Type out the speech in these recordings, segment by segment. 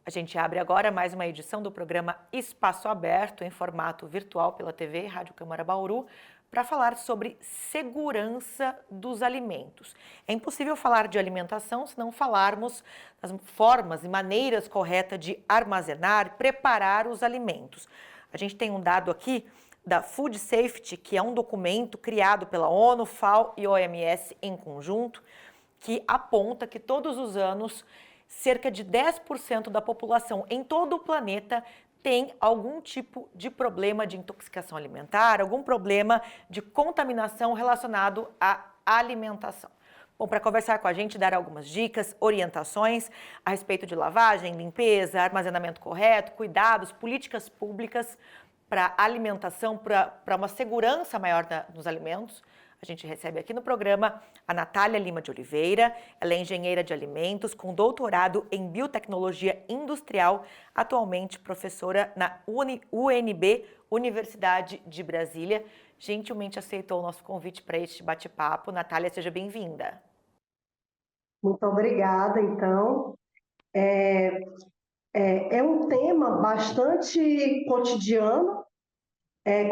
A gente abre agora mais uma edição do programa Espaço Aberto, em formato virtual pela TV e Rádio Câmara Bauru, para falar sobre segurança dos alimentos. É impossível falar de alimentação se não falarmos das formas e maneiras corretas de armazenar, preparar os alimentos. A gente tem um dado aqui da Food Safety, que é um documento criado pela ONU, FAO e OMS em conjunto, que aponta que todos os anos cerca de 10% da população em todo o planeta tem algum tipo de problema de intoxicação alimentar, algum problema de contaminação relacionado à alimentação. Bom, para conversar com a gente, dar algumas dicas, orientações a respeito de lavagem, limpeza, armazenamento correto, cuidados, políticas públicas para alimentação, para uma segurança maior nos alimentos. A gente recebe aqui no programa a Natália Lima de Oliveira. Ela é engenheira de alimentos com doutorado em biotecnologia industrial, atualmente professora na UNB, Universidade de Brasília. Gentilmente aceitou o nosso convite para este bate-papo. Natália, seja bem-vinda. Muito obrigada, então. É um tema bastante cotidiano.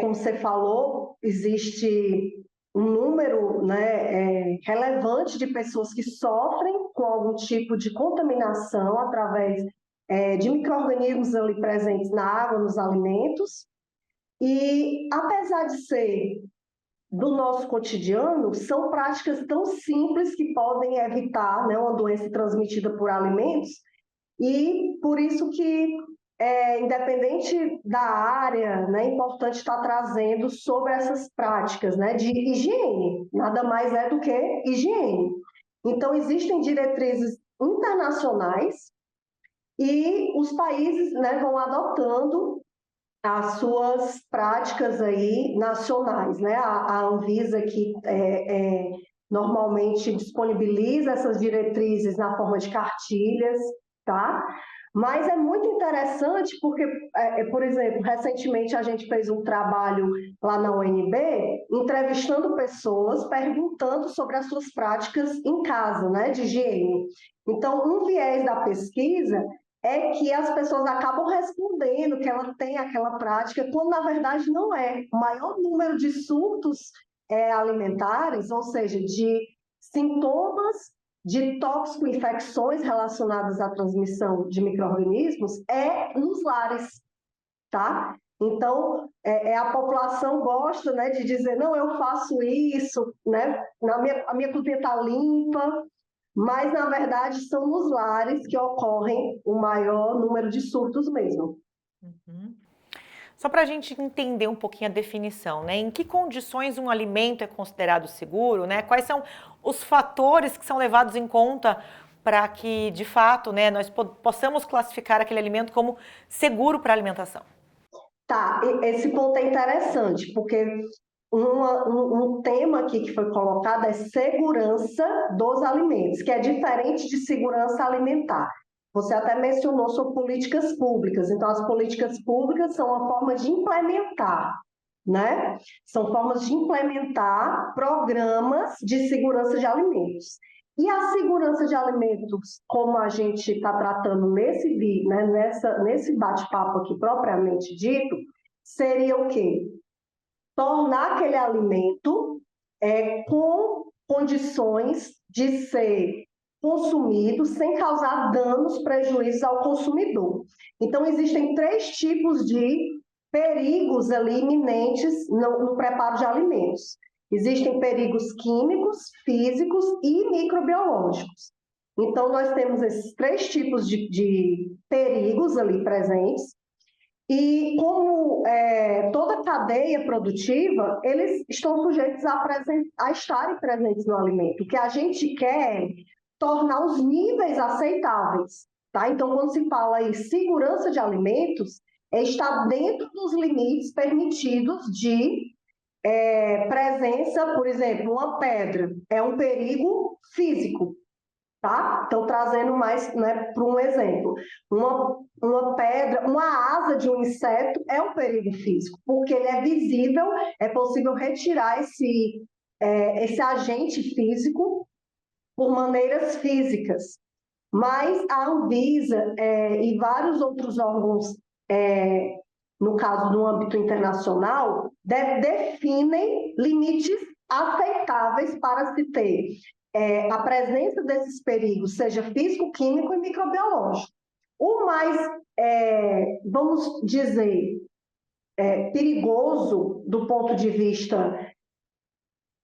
Como você falou, existe um número, né, relevante de pessoas que sofrem com algum tipo de contaminação através de micro-organismos ali presentes na água, nos alimentos. E, apesar de ser do nosso cotidiano, são práticas tão simples que podem evitar, né, uma doença transmitida por alimentos, e por isso que, independente da área, né, é importante estar trazendo sobre essas práticas, né, de higiene, nada mais é do que higiene. Então, existem diretrizes internacionais e os países, né, vão adotando as suas práticas aí nacionais, né? A Anvisa que normalmente disponibiliza essas diretrizes na forma de cartilhas, tá? Mas é muito interessante porque, por exemplo, recentemente a gente fez um trabalho lá na UNB, entrevistando pessoas, perguntando sobre as suas práticas em casa, né, de higiene. Então, um viés da pesquisa é que as pessoas acabam respondendo que ela tem aquela prática, quando na verdade não é. O maior número de surtos alimentares, ou seja, de sintomas de tóxico-infecções relacionadas à transmissão de micro-organismos, é nos lares, tá? Então, a população gosta, né, de dizer, não, eu faço isso, né, a minha cozinha está limpa, mas, na verdade, são nos lares que ocorrem o maior número de surtos mesmo. Uhum. Só para a gente entender um pouquinho a definição, né? Em que condições um alimento é considerado seguro, né? Quais são os fatores que são levados em conta para que, de fato, né, nós possamos classificar aquele alimento como seguro para a alimentação? Tá, esse ponto é interessante, porque um tema aqui que foi colocado é segurança dos alimentos, que é diferente de segurança alimentar. Você até mencionou sobre políticas públicas, então as políticas públicas são uma forma de implementar, né? São formas de implementar programas de segurança de alimentos. E a segurança de alimentos, como a gente está tratando nesse bate-papo aqui propriamente dito, seria o quê? Tornar aquele alimento com condições de ser consumido sem causar danos, prejuízos ao consumidor. Então, existem 3 tipos de perigos ali iminentes no preparo de alimentos. Existem perigos químicos, físicos e microbiológicos. Então, nós temos esses 3 tipos de perigos ali presentes, e como toda cadeia produtiva, eles estão sujeitos a estarem presentes no alimento. O que a gente quer é tornar os níveis aceitáveis, tá? Então, quando se fala em segurança de alimentos, é estar dentro dos limites permitidos de presença, por exemplo, uma pedra é um perigo físico, tá? Então, trazendo mais, né, para um exemplo, uma pedra, uma asa de um inseto é um perigo físico, porque ele é visível, é possível retirar esse agente físico por maneiras físicas. Mas a Anvisa e vários outros órgãos, no caso no âmbito internacional, definem limites aceitáveis para se ter a presença desses perigos, seja físico, químico e microbiológico. O mais, vamos dizer, perigoso do ponto de vista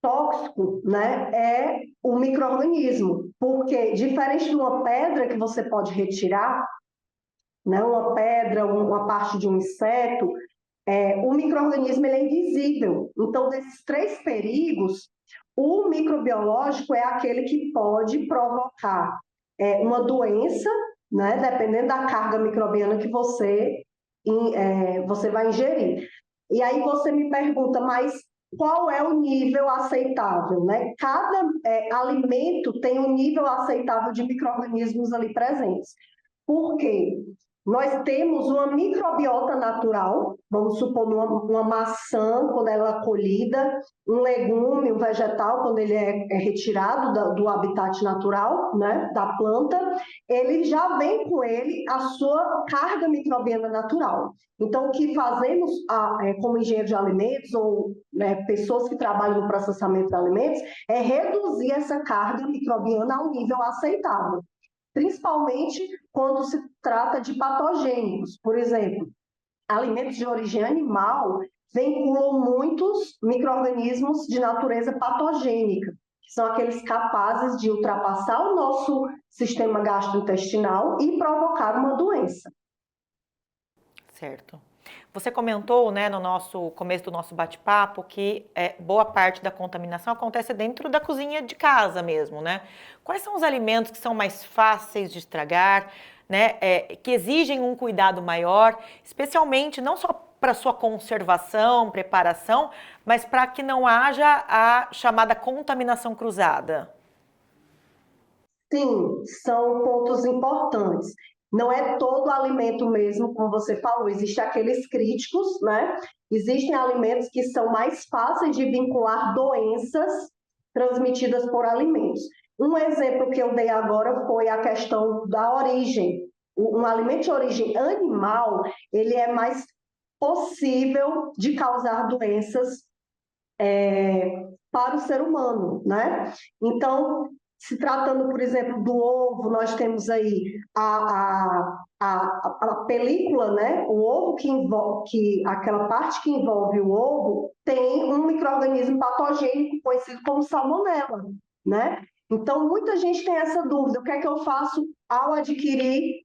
tóxico, né, é o micro-organismo, porque diferente de uma pedra que você pode retirar, né, uma pedra, uma parte de um inseto, o micro-organismo ele é invisível. Então, desses três perigos, o microbiológico é aquele que pode provocar uma doença, né, dependendo da carga microbiana que você vai ingerir. E aí você me pergunta, mas qual é o nível aceitável, né? Cada alimento tem um nível aceitável de micro-organismos ali presentes. Por quê? Nós temos uma microbiota natural, vamos supor, uma maçã, quando ela é colhida, um legume, um vegetal, quando ele é retirado do habitat natural, né, da planta, ele já vem com ele a sua carga microbiana natural. Então, o que fazemos como engenheiro de alimentos ou pessoas que trabalham no processamento de alimentos é reduzir essa carga microbiana a um nível aceitável, principalmente quando se trata de patogênicos. Por exemplo, alimentos de origem animal vinculam muitos micro-organismos de natureza patogênica, que são aqueles capazes de ultrapassar o nosso sistema gastrointestinal e provocar uma doença. Certo. Você comentou, né, no começo do nosso bate-papo que boa parte da contaminação acontece dentro da cozinha de casa mesmo, né? Quais são os alimentos que são mais fáceis de estragar, né, que exigem um cuidado maior, especialmente não só para sua conservação, preparação, mas para que não haja a chamada contaminação cruzada? Sim, são pontos importantes. Não é todo alimento mesmo, como você falou, existem aqueles críticos, né? Existem alimentos que são mais fáceis de vincular doenças transmitidas por alimentos. Um exemplo que eu dei agora foi a questão da origem. Um alimento de origem animal, ele é mais possível de causar doenças para o ser humano, né? Então, se tratando, por exemplo, do ovo, nós temos aí a película, né? O ovo aquela parte que envolve o ovo tem um micro-organismo patogênico conhecido como salmonela, né? Então, muita gente tem essa dúvida, o que é que eu faço ao adquirir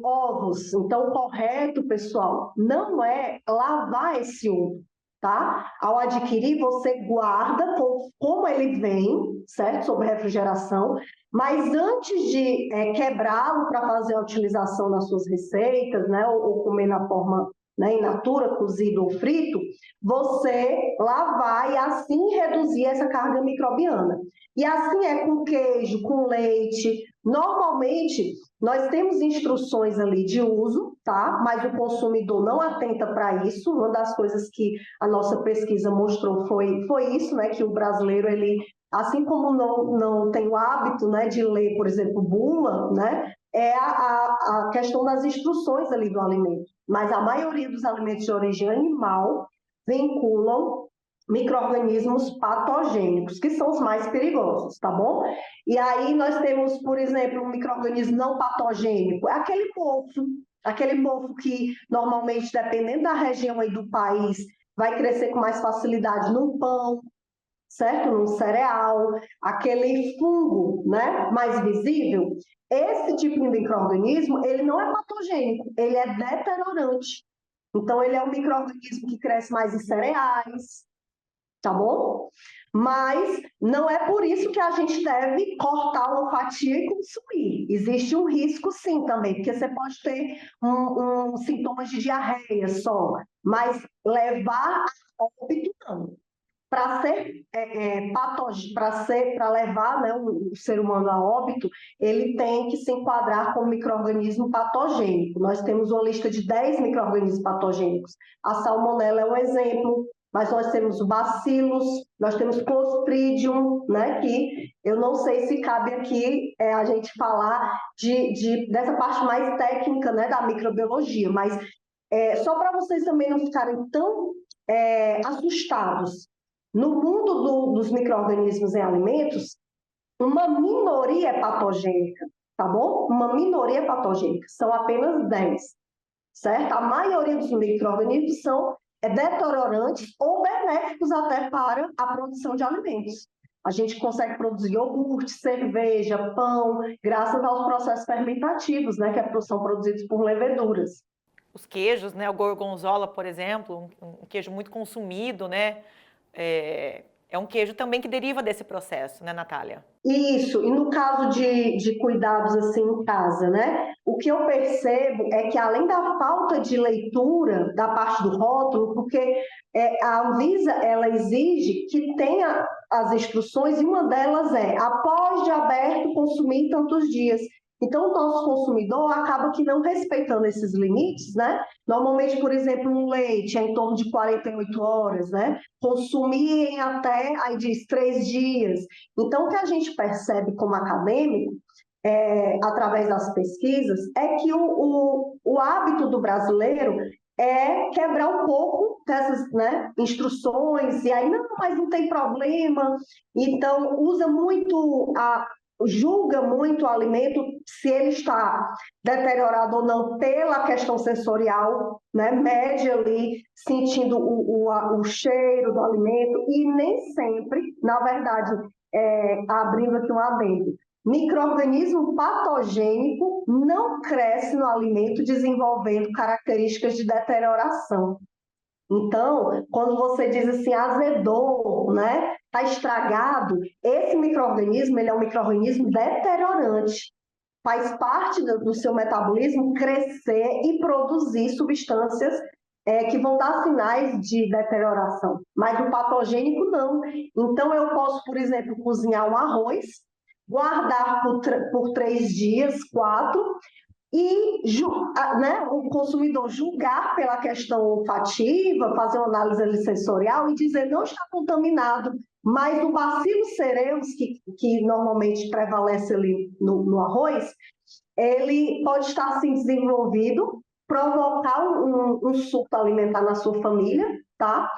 ovos? Então, o correto, pessoal, não é lavar esse ovo, tá? Ao adquirir, você guarda como ele vem, certo? Sob refrigeração, mas antes de quebrá-lo para fazer a utilização nas suas receitas, né? Ou comer na forma, né, in natura, cozido ou frito, você lavar e assim reduzir essa carga microbiana. E assim é com queijo, com leite. Normalmente, nós temos instruções ali de uso, tá? Mas o consumidor não atenta para isso. Uma das coisas que a nossa pesquisa mostrou foi isso, né? Que o brasileiro, ele, assim como não tem o hábito, né, de ler, por exemplo, bula, né? É a questão das instruções ali do alimento. Mas a maioria dos alimentos de origem animal vinculam micro-organismos patogênicos, que são os mais perigosos, tá bom? E aí nós temos, por exemplo, um micro-organismo não patogênico, é aquele mofo que normalmente, dependendo da região aí do país, vai crescer com mais facilidade no pão, certo? No cereal, aquele fungo, né, mais visível. Esse tipo de micro-organismo, ele não é patogênico, ele é deteriorante. Então, ele é um micro-organismo que cresce mais em cereais, tá bom? Mas não é por isso que a gente deve cortar uma fatia e consumir. Existe um risco sim também, porque você pode ter sintomas de diarreia só, mas levar a óbito não. Para ser para levar, né, o ser humano a óbito, ele tem que se enquadrar como micro-organismo patogênico. Nós temos uma lista de 10 micro-organismos patogênicos. A salmonela é um exemplo, mas nós temos o Bacillus, nós temos Clostridium, né, que eu não sei se cabe aqui a gente falar dessa parte mais técnica, né, da microbiologia, mas só para vocês também não ficarem tão assustados. No mundo dos micro-organismos em alimentos, uma minoria é patogênica, tá bom? Uma minoria é patogênica, são apenas 10, certo? A maioria dos micro-organismos são deteriorantes ou benéficos até para a produção de alimentos. A gente consegue produzir iogurte, cerveja, pão, graças aos processos fermentativos, né, que são produzidos por leveduras. Os queijos, né? O gorgonzola, por exemplo, um queijo muito consumido, né? É um queijo também que deriva desse processo, né, Natália? Isso, e no caso de cuidados assim em casa, né? O que eu percebo é que além da falta de leitura da parte do rótulo, porque a Anvisa ela exige que tenha as instruções e uma delas é após de aberto consumir em tantos dias. Então o nosso consumidor acaba que não respeitando esses limites, né? Normalmente, por exemplo, um leite é em torno de 48 horas, né? Consumir em até, aí diz, 3 dias. Então, o que a gente percebe como acadêmico, através das pesquisas, é que o hábito do brasileiro é quebrar um pouco dessas, né, instruções, e aí, não, mas não tem problema. Então, julga muito o alimento, se ele está deteriorado ou não pela questão sensorial, né? Mede ali, sentindo o cheiro do alimento, e nem sempre, na verdade, abrindo aqui um adendo, micro-organismo patogênico não cresce no alimento desenvolvendo características de deterioração. Então, quando você diz assim, azedou, né? Está estragado, esse micro-organismo, ele é um micro-organismo deteriorante. Faz parte do seu metabolismo crescer e produzir substâncias que vão dar sinais de deterioração, mas o patogênico não. Então, eu posso, por exemplo, cozinhar um arroz, guardar por 3 dias, 4, e né, o consumidor julgar pela questão olfativa, fazer uma análise sensorial e dizer não está contaminado, mas o Bacillus cereus, que normalmente prevalece ali no arroz, ele pode estar assim desenvolvido, provocar um surto alimentar na sua família, tá?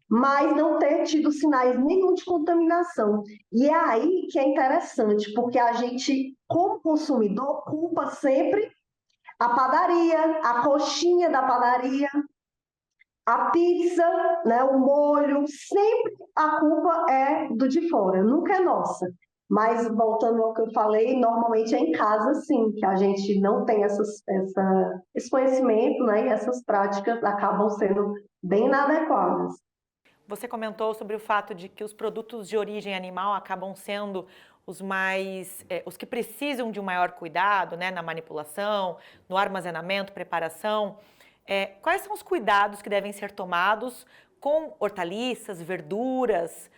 Mas não ter tido sinais nenhum de contaminação. E é aí que é interessante, porque a gente, como consumidor, culpa sempre a padaria, a coxinha da padaria, a pizza, né, o molho, sempre a culpa é do de fora, nunca é nossa. Mas, voltando ao que eu falei, normalmente é em casa, sim, que a gente não tem esse conhecimento, né, e essas práticas acabam sendo bem inadequadas. Você comentou sobre o fato de que os produtos de origem animal acabam sendo os que precisam de um maior cuidado, né, na manipulação, no armazenamento, preparação. Quais são os cuidados que devem ser tomados com hortaliças, verduras,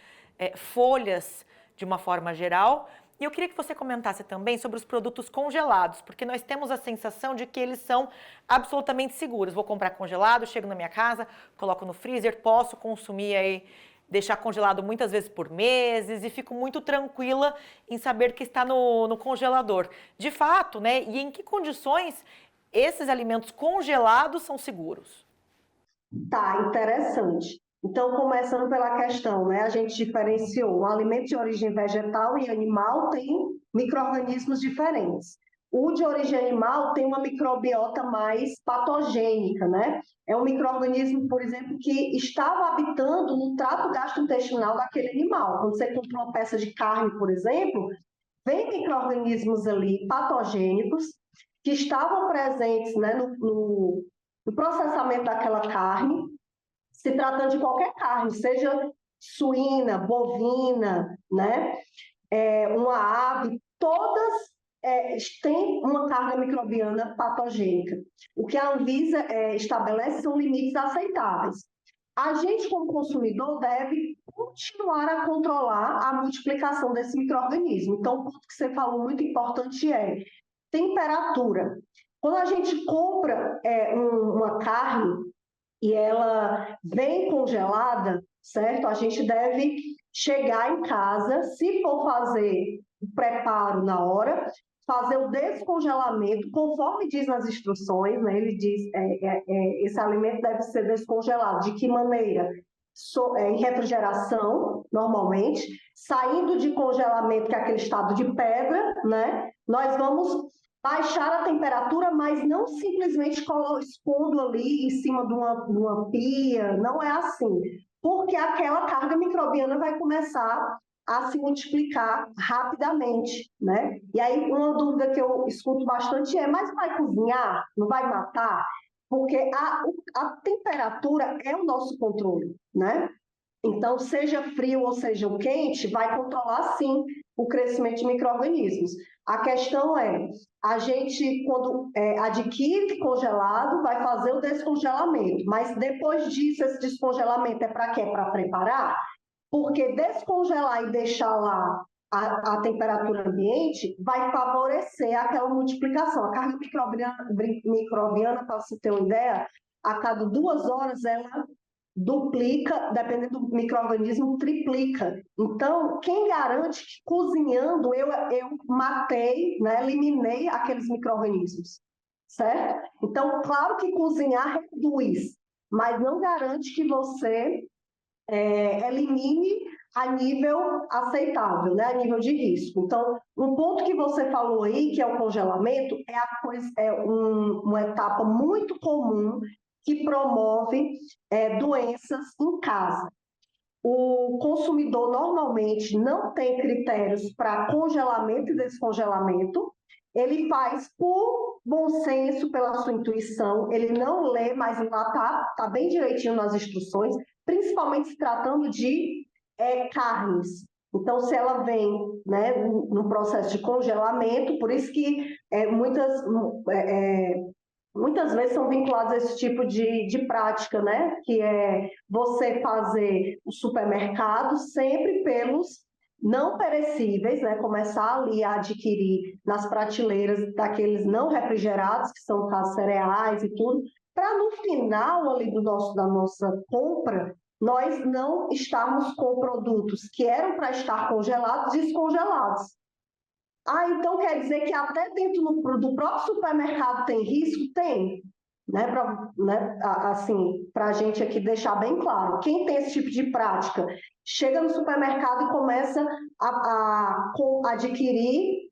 folhas, de uma forma geral? E eu queria que você comentasse também sobre os produtos congelados, porque nós temos a sensação de que eles são absolutamente seguros. Vou comprar congelado, chego na minha casa, coloco no freezer, posso consumir aí, deixar congelado muitas vezes por meses e fico muito tranquila em saber que está no congelador. De fato, né? E em que condições esses alimentos congelados são seguros? Tá, interessante. Então, começando pela questão, né? A gente diferenciou um alimento de origem vegetal e animal tem micro-organismos diferentes. O de origem animal tem uma microbiota mais patogênica, né? É um micro-organismo, por exemplo, que estava habitando no trato gastrointestinal daquele animal. Quando você compra uma peça de carne, por exemplo, vem micro-organismos ali patogênicos que estavam presentes, né, no processamento daquela carne, se tratando de qualquer carne, seja suína, bovina, né, uma ave, todas têm uma carga microbiana patogênica. O que a Anvisa estabelece são limites aceitáveis. A gente, como consumidor, deve continuar a controlar a multiplicação desse micro-organismo. Então, o ponto que você falou muito importante é temperatura. Quando a gente compra uma carne e ela vem congelada, certo? A gente deve chegar em casa, se for fazer o preparo na hora, fazer o descongelamento, conforme diz nas instruções, né? Ele diz esse alimento deve ser descongelado. De que maneira? Em refrigeração, normalmente, saindo de congelamento, que é aquele estado de pedra, né? Nós vamos baixar a temperatura, mas não simplesmente expondo ali em cima de uma pia, não é assim, porque aquela carga microbiana vai começar a se multiplicar rapidamente, né? E aí uma dúvida que eu escuto bastante é, mas vai cozinhar? Não vai matar? Porque a temperatura é o nosso controle, né? Então, seja frio ou seja quente, vai controlar sim o crescimento de micro-organismos. A questão é, a gente, quando adquire congelado, vai fazer o descongelamento, mas depois disso, esse descongelamento é para quê? Para preparar? Porque descongelar e deixar lá a temperatura ambiente vai favorecer aquela multiplicação. A carga microbiana, para você ter uma ideia, a cada 2 horas ela duplica, dependendo do micro-organismo, triplica. Então, quem garante que cozinhando eu matei, né, eliminei aqueles micro-organismos, certo? Então, claro que cozinhar reduz, mas não garante que você elimine a nível aceitável, né, a nível de risco. Então, um ponto que você falou aí, que é o congelamento, uma etapa muito comum que promove doenças em casa. O consumidor normalmente não tem critérios para congelamento e descongelamento, ele faz por bom senso, pela sua intuição, ele não lê, mas lá está bem direitinho nas instruções, principalmente se tratando de carnes. Então, se ela vem, né, no processo de congelamento, por isso que muitas vezes são vinculados a esse tipo de prática, né? Que é você fazer o supermercado sempre pelos não perecíveis, né? Começar ali a adquirir nas prateleiras daqueles não refrigerados, que são os cereais e tudo, para no final ali da nossa compra, nós não estarmos com produtos que eram para estar congelados, descongelados. Ah, então quer dizer que até dentro do próprio supermercado tem risco? Tem. Assim, para a gente aqui deixar bem claro, quem tem esse tipo de prática, chega no supermercado e começa a adquirir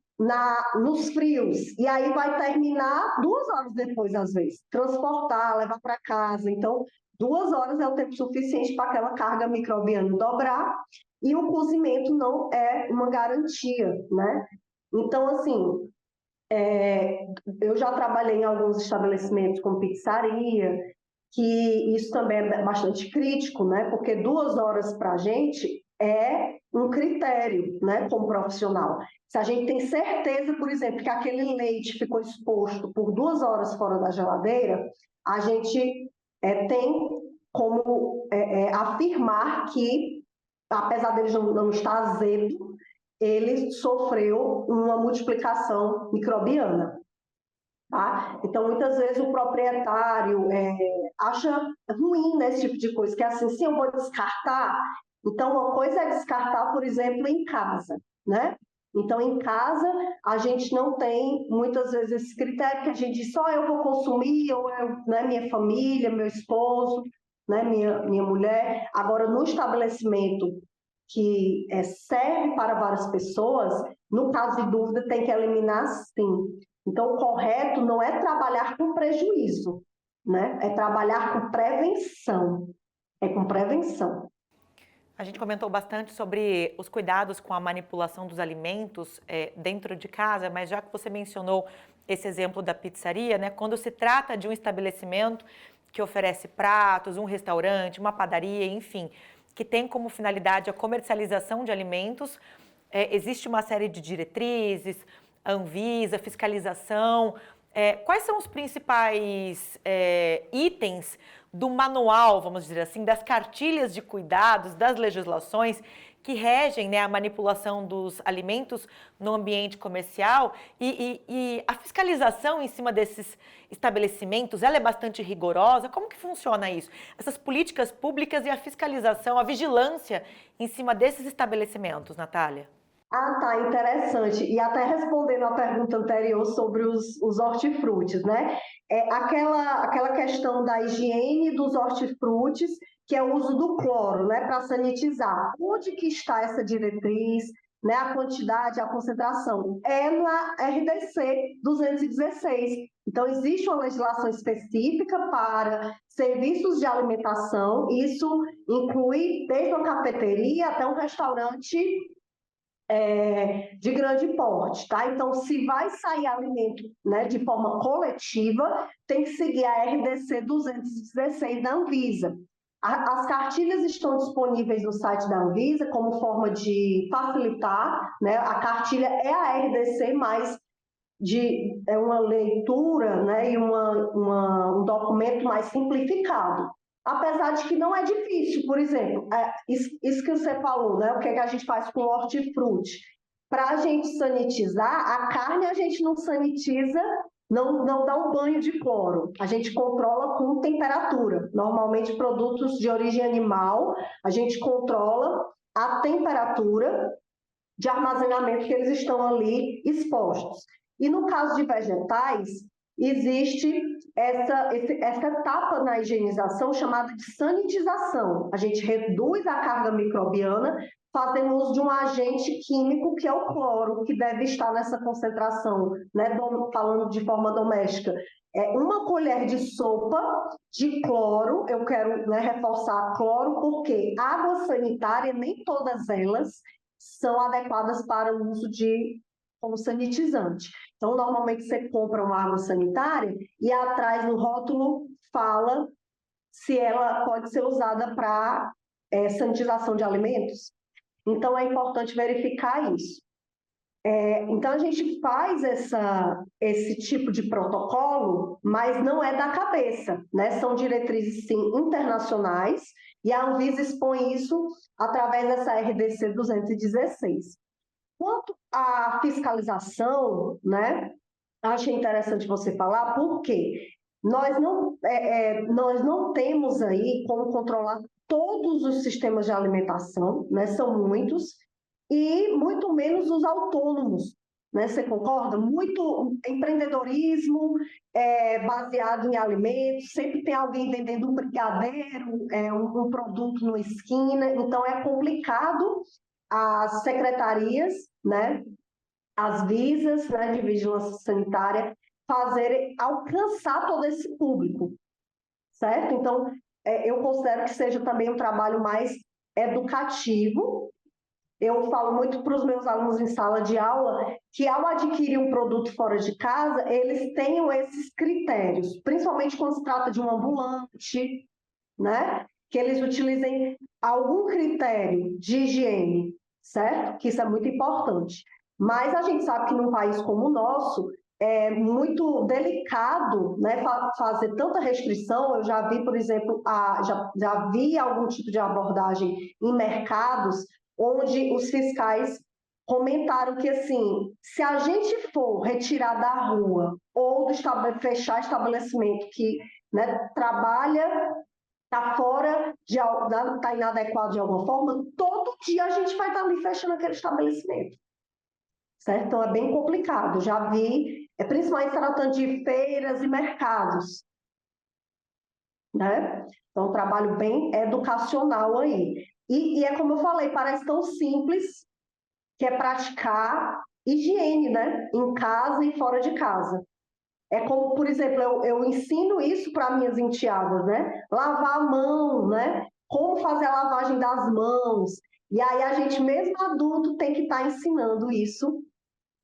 nos frios, e aí vai terminar 2 horas depois, às vezes, transportar, levar para casa. Então, 2 horas é o tempo suficiente para aquela carga microbiana dobrar, e o cozimento não é uma garantia, né? Então, assim, eu já trabalhei em alguns estabelecimentos como pizzaria, que isso também é bastante crítico, né? Porque 2 horas para a gente é um critério, né? Como profissional. Se a gente tem certeza, por exemplo, que aquele leite ficou exposto por 2 horas fora da geladeira, a gente tem como afirmar que, apesar dele não estar azedo, ele sofreu uma multiplicação microbiana. Tá? Então, muitas vezes o proprietário acha ruim nesse tipo de coisa, que é assim, sim, eu vou descartar. Então, uma coisa é descartar, por exemplo, em casa, né? Então, em casa, a gente não tem, muitas vezes, esse critério que a gente diz, só eu vou consumir, ou né, minha família, meu esposo, né, minha mulher. Agora, no estabelecimento que serve para várias pessoas, no caso de dúvida, tem que eliminar sim. Então, o correto não é trabalhar com prejuízo, né? É trabalhar com prevenção. É com prevenção. A gente comentou bastante sobre os cuidados com a manipulação dos alimentos dentro de casa, mas já que você mencionou esse exemplo da pizzaria, né? Quando se trata de um estabelecimento que oferece pratos, um restaurante, uma padaria, enfim, que tem como finalidade a comercialização de alimentos, existe uma série de diretrizes, Anvisa, fiscalização. Quais são os principais itens do manual, vamos dizer assim, das cartilhas de cuidados, das legislações que regem, né, a manipulação dos alimentos no ambiente comercial e a fiscalização em cima desses estabelecimentos, ela é bastante rigorosa? Como que funciona isso? Essas políticas públicas e a fiscalização, a vigilância em cima desses estabelecimentos, Natália? Ah, tá, interessante. E até respondendo à pergunta anterior sobre os hortifrutis, né? Aquela questão da higiene dos hortifrutis, que é o uso do cloro, né, para sanitizar. Onde que está essa diretriz, né, a quantidade, a concentração? É na RDC 216. Então, existe uma legislação específica para serviços de alimentação, isso inclui desde uma cafeteria até um restaurante de grande porte, tá? Então, se vai sair alimento, né, de forma coletiva, tem que seguir a RDC 216 da Anvisa. As cartilhas estão disponíveis no site da Anvisa como forma de facilitar, né? A cartilha é a RDC, mas é uma leitura, né, e um documento mais simplificado. Apesar de que não é difícil, por exemplo, isso que você falou, né, o que é que a gente faz com o hortifruti? Para a gente sanitizar, a carne a gente não sanitiza, não dá um banho de cloro, a gente controla com temperatura. Normalmente, produtos de origem animal, a gente controla a temperatura de armazenamento que eles estão ali expostos. E no caso de vegetais, existe essa etapa na higienização chamada de sanitização. A gente reduz a carga microbiana fazendo uso de um agente químico que é o cloro, que deve estar nessa concentração, né, falando de forma doméstica. Uma colher de sopa de cloro, eu quero, né, reforçar cloro, porque água sanitária, nem todas elas são adequadas para o uso como sanitizante. Então, normalmente você compra uma água sanitária e atrás no rótulo fala se ela pode ser usada para sanitização de alimentos. Então, é importante verificar isso. Então, a gente faz esse tipo de protocolo, mas não é da cabeça, né? São diretrizes, sim, internacionais, e a Anvisa expõe isso através dessa RDC 216. Quanto à fiscalização, né? Achei interessante você falar, porque nós não temos aí como controlar todos os sistemas de alimentação, né? São muitos, e muito menos os autônomos, né? Você concorda? Muito empreendedorismo baseado em alimentos, sempre tem alguém vendendo um brigadeiro, um produto na esquina, então é complicado as secretarias, né? As visas, né, de vigilância sanitária fazerem alcançar todo esse público, certo? Então, eu considero que seja também um trabalho mais educativo. Eu falo muito para os meus alunos em sala de aula que, ao adquirir um produto fora de casa, eles tenham esses critérios, principalmente quando se trata de um ambulante, né? Que eles utilizem algum critério de higiene, certo? Que isso é muito importante. Mas a gente sabe que num país como o nosso, é muito delicado, né, fazer tanta restrição. Eu já vi, por exemplo, já vi algum tipo de abordagem em mercados onde os fiscais comentaram que, assim, se a gente for retirar da rua ou fechar estabelecimento que, né, trabalha, está fora, está inadequado de alguma forma, todo dia a gente vai estar ali fechando aquele estabelecimento. Certo? Então, é bem complicado. Já vi, principalmente tratando de feiras e mercados, né? Então, um trabalho bem educacional aí. E é como eu falei, parece tão simples, que é praticar higiene, né? Em casa e fora de casa. É como, por exemplo, eu ensino isso para minhas enteadas, né? Lavar a mão, né? Como fazer a lavagem das mãos. E aí a gente, mesmo adulto, tem que estar ensinando isso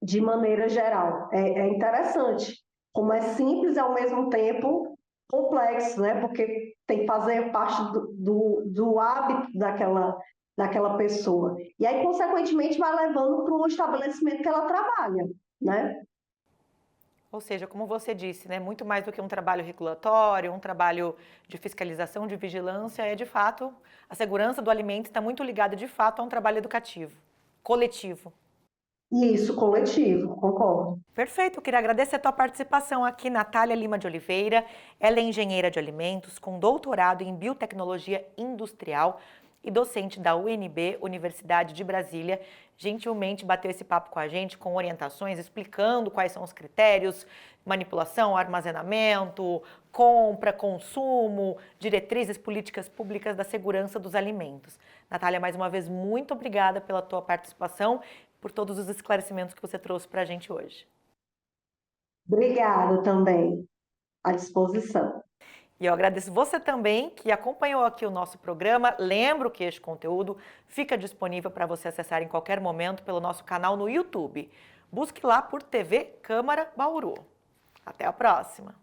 de maneira geral. É interessante, como é simples e ao mesmo tempo complexo, né? Porque tem que fazer parte do hábito daquela pessoa. E aí, consequentemente, vai levando para o estabelecimento que ela trabalha, né? Ou seja, como você disse, né, muito mais do que um trabalho regulatório, um trabalho de fiscalização, de vigilância, é de fato, a segurança do alimento está muito ligada de fato a um trabalho educativo, coletivo. Isso, coletivo, concordo. Perfeito, eu queria agradecer a tua participação aqui, Natália Lima de Oliveira. Ela é engenheira de alimentos com doutorado em biotecnologia industrial e docente da UNB, Universidade de Brasília. Gentilmente bateu esse papo com a gente, com orientações, explicando quais são os critérios, manipulação, armazenamento, compra, consumo, diretrizes políticas públicas da segurança dos alimentos. Natália, mais uma vez, muito obrigada pela tua participação, por todos os esclarecimentos que você trouxe para a gente hoje. Obrigada também, à disposição. E eu agradeço você também que acompanhou aqui o nosso programa. Lembro que este conteúdo fica disponível para você acessar em qualquer momento pelo nosso canal no YouTube. Busque lá por TV Câmara Bauru. Até a próxima!